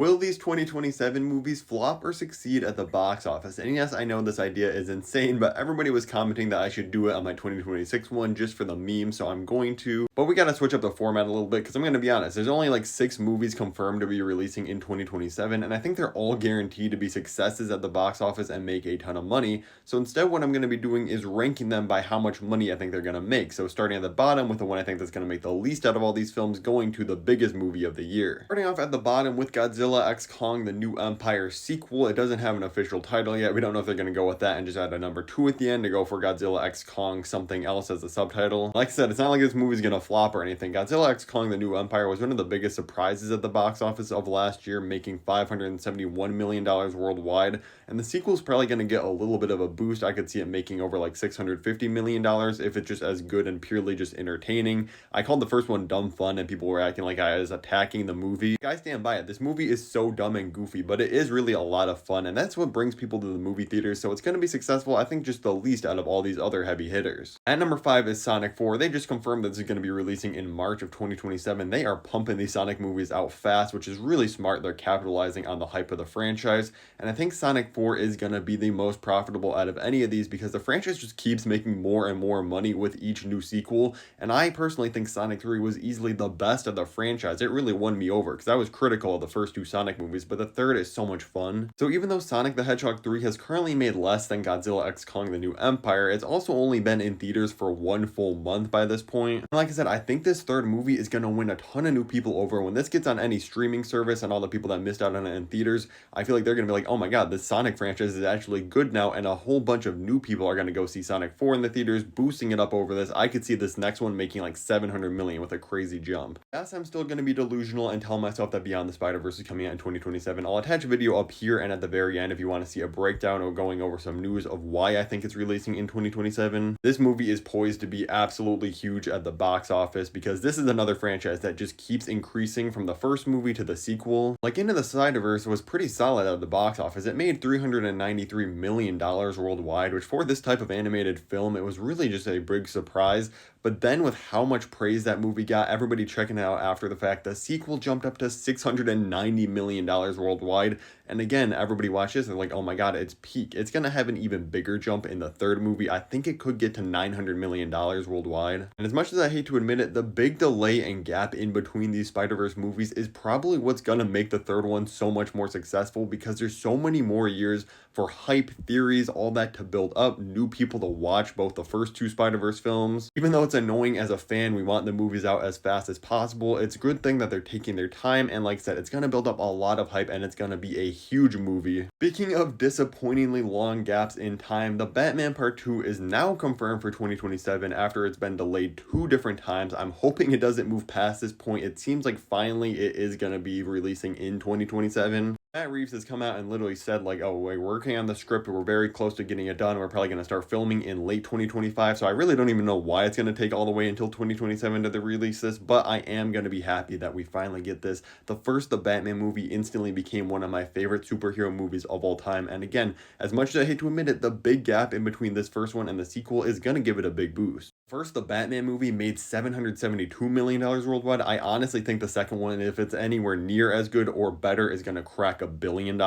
Will these 2027 movies flop or succeed at the box office? And yes, I know this idea is insane, but everybody was commenting that I should do it on my 2026 one just for the meme, so I'm going to. But we gotta switch up the format a little bit because I'm gonna be honest, there's only like 6 movies confirmed to be releasing in 2027, and I think they're all guaranteed to be successes at the box office and make a ton of money. So instead, what I'm gonna be doing is ranking them by how much money I think they're gonna make. So starting at the bottom with the one I think that's gonna make the least out of all these films, going to the biggest movie of the year. Starting off at the bottom with Godzilla X Kong, the New Empire sequel. It doesn't have an official title yet. We don't know if they're going to go with that and just add a number 2 at the end to go for Godzilla X Kong something else as a subtitle. Like I said, it's not like this movie's going to flop or anything. Godzilla X Kong, the New Empire was one of the biggest surprises at the box office of last year, making $571 million worldwide. And the sequel's probably going to get a little bit of a boost. I could see it making over like $650 million if it's just as good and purely just entertaining. I called the first one dumb fun and people were acting like I was attacking the movie. I stand by it. This movie is so dumb and goofy, but it is really a lot of fun, and that's what brings people to the movie theaters, so it's going to be successful. I think just the least out of all these other heavy hitters. At number 5 is Sonic 4. They just confirmed that this is going to be releasing in March of 2027. They are pumping these Sonic movies out fast, which is really smart. They're capitalizing on the hype of the franchise, and I think Sonic 4 is going to be the most profitable out of any of these because the franchise just keeps making more and more money with each new sequel, and I personally think Sonic 3 was easily the best of the franchise. It really won me over because I was critical of the first 2 Sonic movies, but the third is so much fun. So even though Sonic the Hedgehog 3 has currently made less than Godzilla X Kong the New Empire, it's also only been in theaters for 1 full month by this point. And like I said, I think this third movie is going to win a ton of new people over. When this gets on any streaming service and all the people that missed out on it in theaters, I feel like they're going to be like, oh my god, this Sonic franchise is actually good now, and a whole bunch of new people are going to go see Sonic 4 in the theaters, boosting it up over this. I could see this next one making like 700 million with a crazy jump. Yes, I'm still going to be delusional and tell myself that Beyond the Spider-Verse is coming out in 2027. I'll attach a video up here and at the very end if you want to see a breakdown or going over some news of why I think it's releasing in 2027. This movie is poised to be absolutely huge at the box office because this is another franchise that just keeps increasing from the first movie to the sequel. Like Into the Spider-Verse was pretty solid at the box office. It made $393 million worldwide, which for this type of animated film, it was really just a big surprise. But then with how much praise that movie got, everybody checking it out after the fact, the sequel jumped up to $690 million worldwide. And again, everybody watched this and they're like, oh my god, it's peak. It's going to have an even bigger jump in the third movie. I think it could get to $900 million worldwide. And as much as I hate to admit it, the big delay and gap in between these Spider-Verse movies is probably what's going to make the third one so much more successful because there's so many more years for hype, theories, all that to build up, new people to watch both the first 2 Spider-Verse films. Even though it's annoying as a fan, we want the movies out as fast as possible. It's a good thing that they're taking their time, and like I said, it's going to build up a lot of hype and it's going to be a huge movie. Speaking of disappointingly long gaps in time, the Batman Part 2 is now confirmed for 2027 after it's been delayed 2 different times. I'm hoping it doesn't move past this point. It seems like finally it is going to be releasing in 2027. Matt Reeves has come out and literally said like, oh, we're working on the script, we're very close to getting it done, we're probably going to start filming in late 2025, so I really don't even know why it's going to take all the way until 2027 to release this, but I am going to be happy that we finally get this. The Batman movie instantly became one of my favorite superhero movies of all time, and again, as much as I hate to admit it, the big gap in between this first one and the sequel is going to give it a big boost. First, the Batman movie made $772 million worldwide. I honestly think the second one, if it's anywhere near as good or better, is going to crack $1 billion.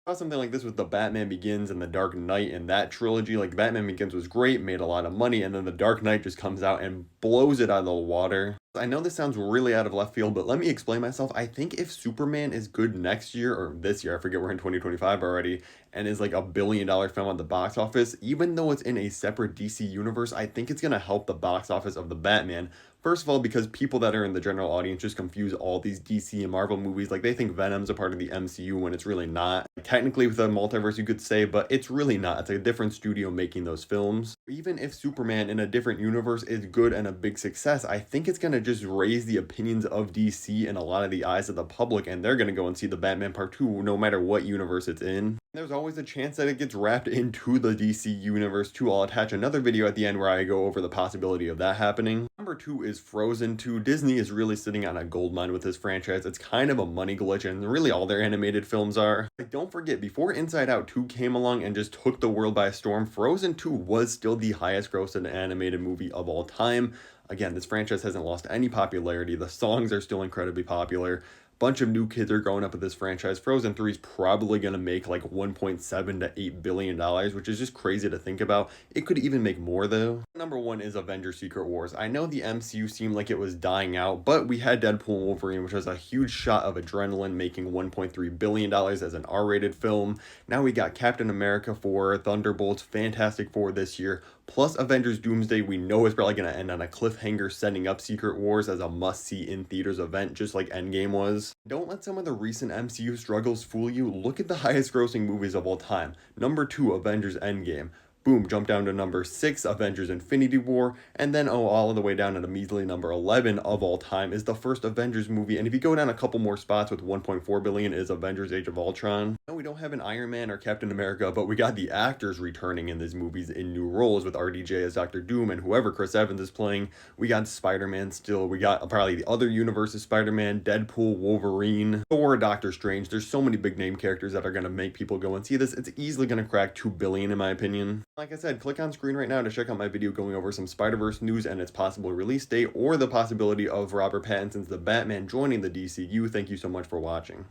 Something like this with the Batman Begins and the Dark Knight and that trilogy. Like Batman Begins was great, made a lot of money, and then the Dark Knight just comes out and blows it out of the water. I know this sounds really out of left field, but let me explain myself. I think if Superman is good next year, or this year, I forget, we're in 2025 already, and is like $1 billion film at the box office, even though it's in a separate DC universe, I think it's going to help the box office of the Batman. First of all, because people that are in the general audience just confuse all these DC and Marvel movies. Like, they think Venom's a part of the MCU when it's really not. Technically, with a multiverse, you could say, but it's really not. It's a different studio making those films. Even if Superman in a different universe is good and a big success, I think it's going to just raise the opinions of DC in a lot of the eyes of the public, and they're going to go and see the Batman Part 2 no matter what universe it's in. There's always a chance that it gets wrapped into the DC universe too. I'll attach another video at the end where I go over the possibility of that happening. Number 2 is Frozen 2. Disney is really sitting on a gold mine with this franchise. It's kind of a money glitch, and really all their animated films are. Like, don't forget, before Inside Out 2 came along and just took the world by storm, Frozen 2 was still the highest grossing animated movie of all time. Again, this franchise hasn't lost any popularity. The songs are still incredibly popular. bunch of new kids are growing up with this franchise. Frozen 3 is probably going to make like 1.7 to $8 billion, which is just crazy to think about. It could even make more though. Number one is Avengers Secret Wars. I know the MCU seemed like it was dying out, but we had Deadpool and Wolverine, which was a huge shot of adrenaline, making $1.3 billion as an R-rated film. Now we got Captain America 4, Thunderbolts, Fantastic Four this year, plus Avengers Doomsday. We know it's probably going to end on a cliffhanger, setting up Secret Wars as a must-see in theaters event, just like Endgame was. Don't let some of the recent MCU struggles fool you. Look at the highest grossing movies of all time. Number 2, Avengers Endgame. Boom, jump down to number 6, Avengers Infinity War, and then all the way down at a measly number 11 of all time is the first Avengers movie, and if you go down a couple more spots with 1.4 billion is Avengers Age of Ultron. No, we don't have an Iron Man or Captain America, but we got the actors returning in these movies in new roles with RDJ as Doctor Doom and whoever Chris Evans is playing. We got Spider-Man still, we got probably the other universe's Spider-Man, Deadpool, Wolverine, Thor, Doctor Strange. There's so many big name characters that are going to make people go and see this. It's easily going to crack 2 billion in my opinion. Like I said, click on screen right now to check out my video going over some Spider-Verse news and its possible release date, or the possibility of Robert Pattinson's The Batman joining the DCU. Thank you so much for watching.